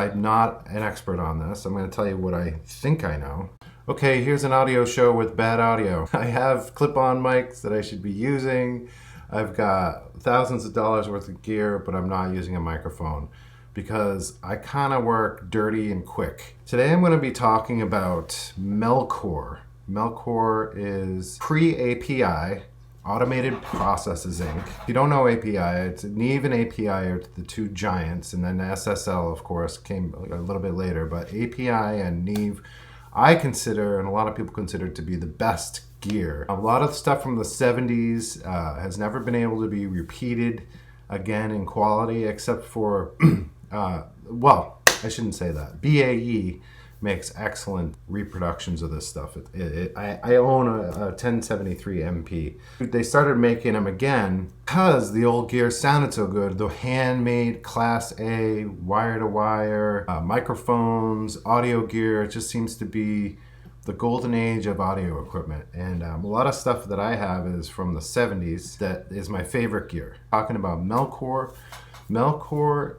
I'm not an expert on this. I'm going to tell you what I think I know. Okay, here's an audio show with bad audio. I have clip-on mics that I should be using. I've got thousands of dollars worth of gear, but I'm not using a microphone because I kind of work dirty and quick. Today I'm going to be talking about Melcor. Melcor is pre-API, Automated Processes Inc. If you don't know API, it's Neve and API are the two giants, and then SSL, of course, came a little bit later. But API and Neve, I consider, and a lot of people consider, to be the best gear. A lot of stuff from the 70s has never been able to be repeated again in quality, except for, well, I shouldn't say that. BAE makes excellent reproductions of this stuff. I own a 1073 MP. They started making them again because the old gear sounded so good. The handmade Class A, wire-to-wire, microphones, audio gear, it just seems to be the golden age of audio equipment. And a lot of stuff that I have is from the 70s that is my favorite gear. Talking about Melcor. Melcor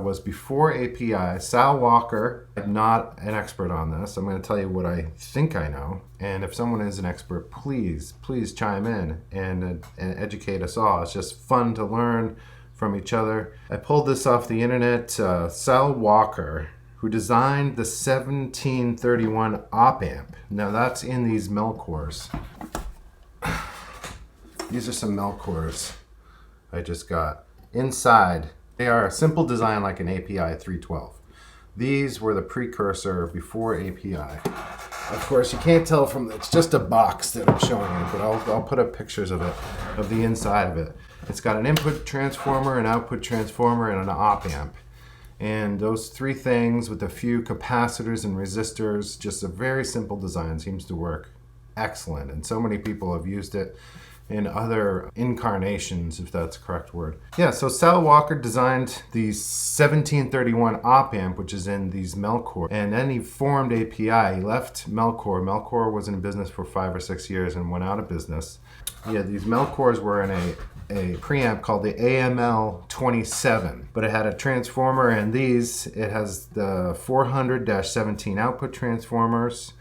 was before API. Sal Walker, I'm not an expert on this. I'm going to tell you what I think I know. And if someone is an expert, please chime in and educate us all. It's just fun to learn from each other. I pulled this off the internet. Sal Walker, who designed the 1731 op amp. Now that's in these Melcors. These are some Melcors I just got. Inside, they are a simple design like an API 312. These were the precursor before API. Of course, you can't tell from, it's just a box that I'm showing you, but I'll put up pictures of it, of the inside of it. It's got an input transformer, an output transformer, and an op amp. And those three things with a few capacitors and resistors, just a very simple design, seems to work excellent. And so many people have used it in other incarnations, if that's the correct word. Yeah, so Sal Walker designed the 1731 op amp, which is in these Melcor, and then he formed API. He left Melcor. Melcor was in business for 5 or 6 years and went out of business. Yeah, these Melcors were in a preamp called the AML 27, but it had a transformer, and these, it has the 400-17 output transformers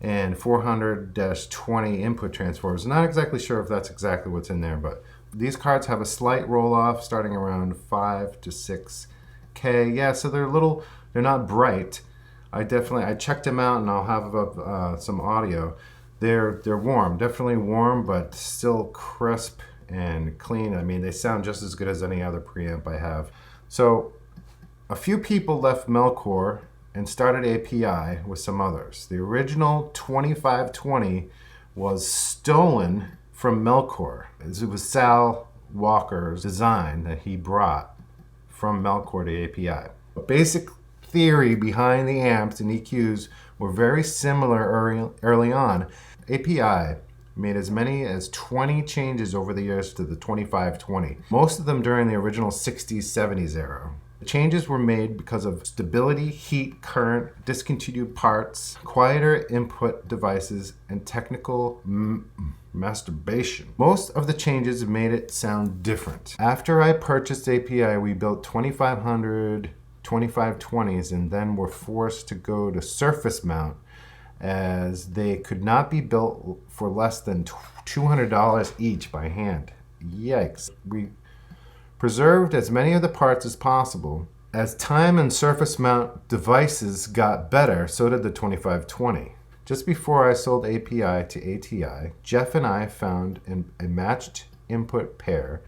and 400-20 input transformers. I'm not exactly sure if that's exactly what's in there, but these cards have a slight roll-off starting around 5 to 6K. Yeah, so they're not bright. I checked them out, and I'll have up some audio. They're warm, definitely warm, but still crisp and clean. I mean, they sound just as good as any other preamp I have. So a few people left Melcor and started API with some others. The original 2520 was stolen from Melcor. It was Sal Walker's design that he brought from Melcor to API. The basic theory behind the amps and EQs were very similar early on. API made as many as 20 changes over the years to the 2520, most of them during the original 60s, 70s era. The changes were made because of stability, heat, current, discontinued parts, quieter input devices, and technical masturbation. Most of the changes made it sound different. After I purchased API, we built 2,500 2520s and then were forced to go to surface mount as they could not be built for less than $200 each by hand. Yikes. We preserved as many of the parts as possible. As time and surface mount devices got better, so did the 2520. Just before I sold API to ATI, Jeff and I found a matched input pair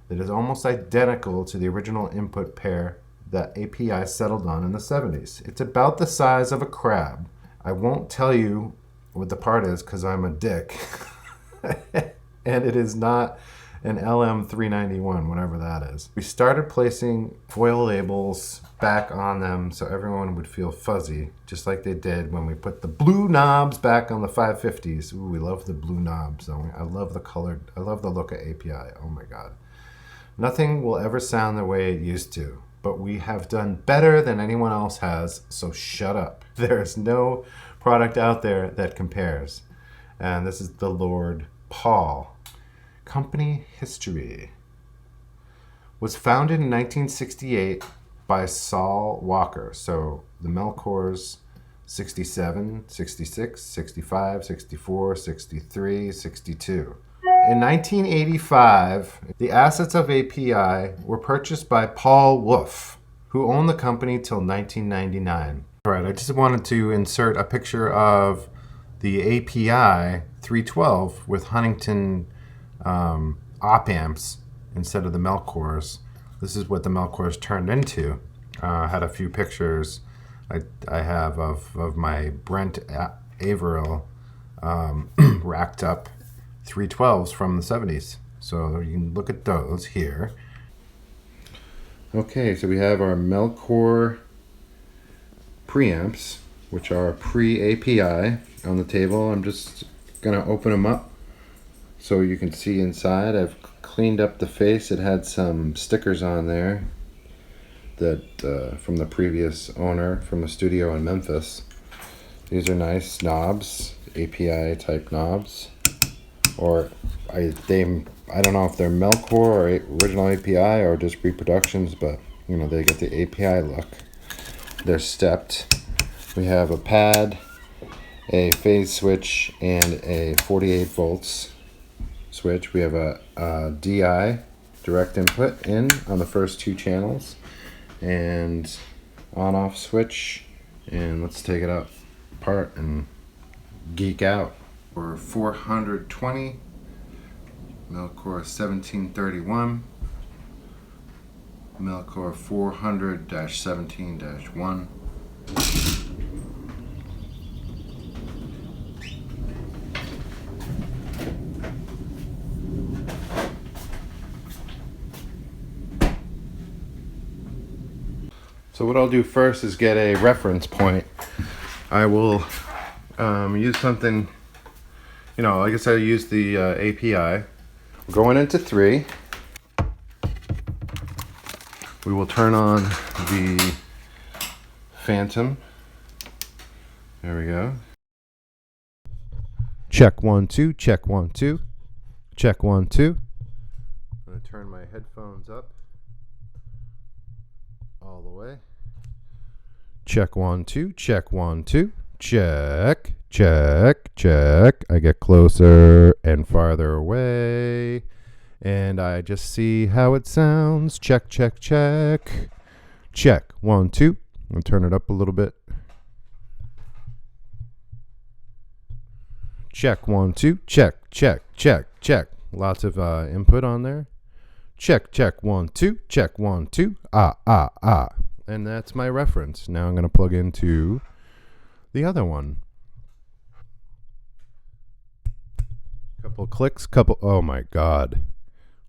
that is almost identical to the original input pair that API settled on in the 70s. It's about the size of a crab. I won't tell you what the part is because I'm a dick. And it is not an LM391, whatever that is. We started placing foil labels back on them so everyone would feel fuzzy, just like they did when we put the blue knobs back on the 550s. Ooh, we love the blue knobs, don't we? I love the color. I love the look of API. Oh my God. Nothing will ever sound the way it used to, but we have done better than anyone else has, so shut up. There's no product out there that compares. And this is the Lord Paul. Company history. Was founded in 1968 by Saul Walker. So the Melcors 67, 66, 65, 64, 63, 62. In 1985, the assets of API were purchased by Paul Wolf, who owned the company till 1999. All right, I just wanted to insert a picture of the API 312 with Huntington op amps instead of the Melcors. This is what the Melcors turned into. Had a few pictures I have of my Brent Averill racked up 312s from the 70s. So you can look at those here. Okay, so we have our Melcor preamps, which are pre-API on the table. I'm just gonna open them up so you can see inside. I've cleaned up the face. It had some stickers on there that from the previous owner from the studio in Memphis. These are nice knobs, API type knobs, or I don't know if they're Melcor or original API or just reproductions, but you know, they get the API look. They're stepped. We have a pad, a phase switch, and a 48 volts switch. We have a DI, direct input, in on the first two channels, and on-off switch. And let's take it apart and geek out. For 420, Melcor 1731, Melcor 400-17-1. So what I'll do first is get a reference point. I will use something, you know, like I said, I use the API. Going into 3, we will turn on the Phantom. There we go. Check 1 2, check 1 2, check 1 2. I'm going to turn my headphones up all the way. Check 1 2, check 1 2, check, check, check. I get closer and farther away, and I just see how it sounds. Check, check, check. Check 1 2. I'll turn it up a little bit. Check 1 2. Check, check, check, check. Lots of input on there. Check, check 1 2. Check 1 2. Ah, ah, ah. And that's my reference. Now I'm going to plug into the other one. Couple clicks, oh my God.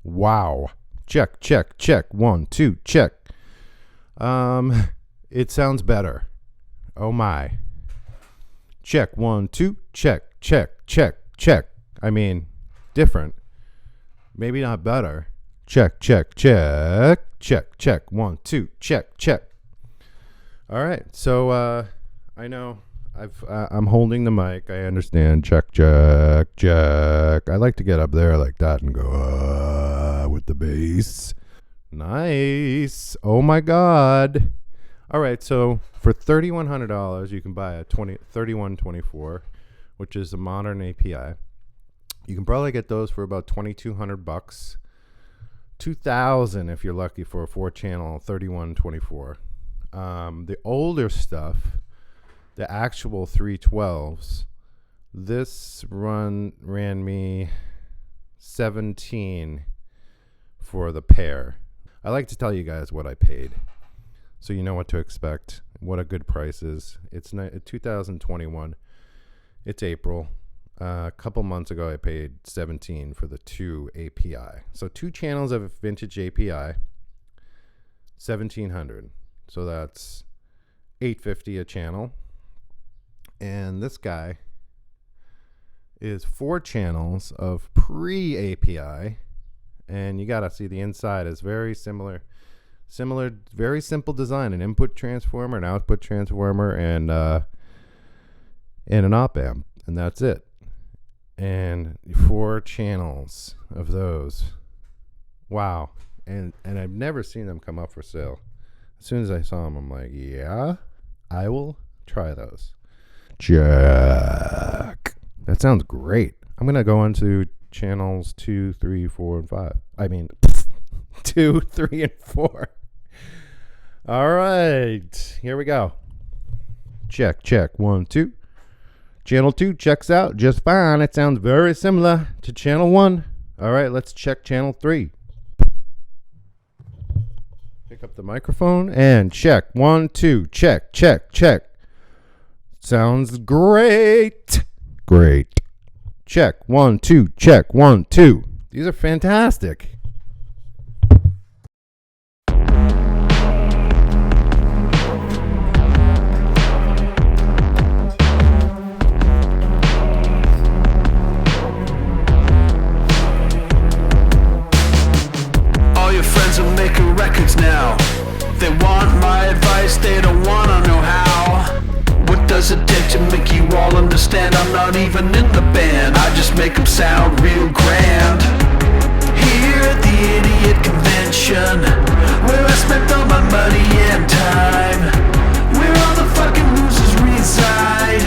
Wow. Check, check, check. 1 2, check. It sounds better. Oh my. Check 1 2, check, check, check, check. I mean, different. Maybe not better. Check, check, check, check, check. 1 2, check, check. All right. So I know I'm holding the mic. I understand. Check, check, check. I like to get up there like that and go with the bass. Nice. Oh my God. All right. So for $3,100, you can buy a 3124, which is a modern API. You can probably get those for about $2,200. $2,000 if you're lucky for a 4-channel 3124. The older stuff, the actual 312s, this ran me $17 for the pair. I like to tell you guys what I paid, so you know what to expect, what a good price is. It's 2021. It's April. A couple months ago, I paid $17 for the 2 API. So 2 channels of vintage API, $1,700. So that's $850 a channel. And this guy is 4 channels of pre-API. And you gotta see the inside is very similar, very simple design: an input transformer, an output transformer, and an op amp, and that's it. And 4 channels of those. Wow. And I've never seen them come up for sale. As soon as I saw them, I'm like, yeah, I will try those. Jack. That sounds great. I'm going to go on to channels 2, 3, 4, and 5. I mean, 2, 3, and 4. All right. Here we go. Check, check. 1, 2. Channel 2 checks out just fine. It sounds very similar to channel 1. All right, let's check channel 3. Pick up the microphone and check. 1, 2. Check, check, check. Sounds great. Great. Check. 1, 2. Check. 1, 2. These are fantastic. All your friends are making records now. They want my advice, they don't wanna know how. What does it take to make you all understand? I'm not even in the band, I just make them sound real grand. Here at the Idiot Convention, where I spent all my money and time, where all the fucking losers reside,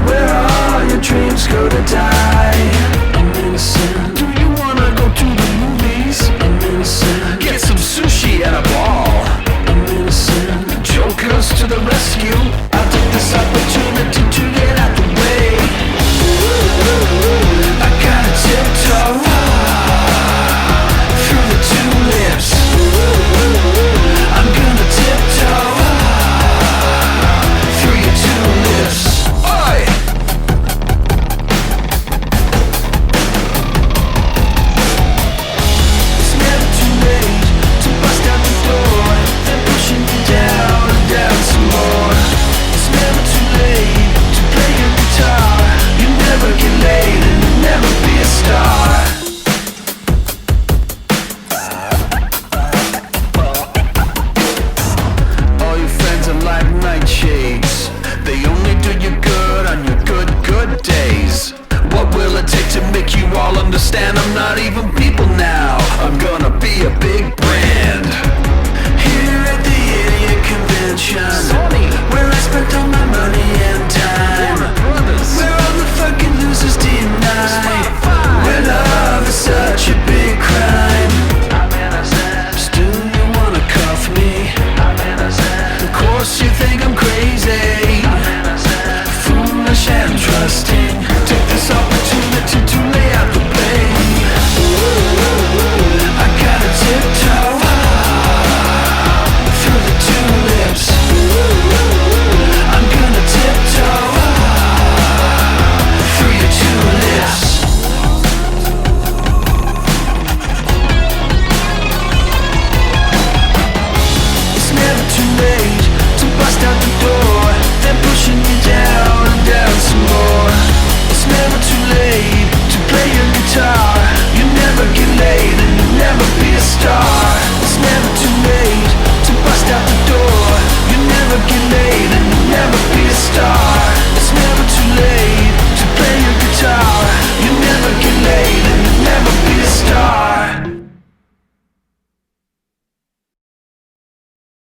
where all your dreams go to die. I'm innocent. Do you wanna go to the movies? I'm innocent. Get some sushi at a ball. I'm innocent. Jokers to the rescue. I'll take this opportunity to get out the way. I gotta tiptoe through the tulips. I'm gonna tiptoe through your tulips. Oi! It's never too late to bust out the door, then pushing me down and down some more. It's never too late to play your guitar. You never get laid and you'll never be a star. All your friends are like nightshades. They only do you good on your good days. What will it take to make you all understand? I'm not even people now. I'm gonna be a big brand. Here at the Idiot Convention, where I spent all my money and time, where all the fucking losers deny, where love is such a big crime. Still you wanna cuff me? Of course you think I'm crazy, foolish and trusting.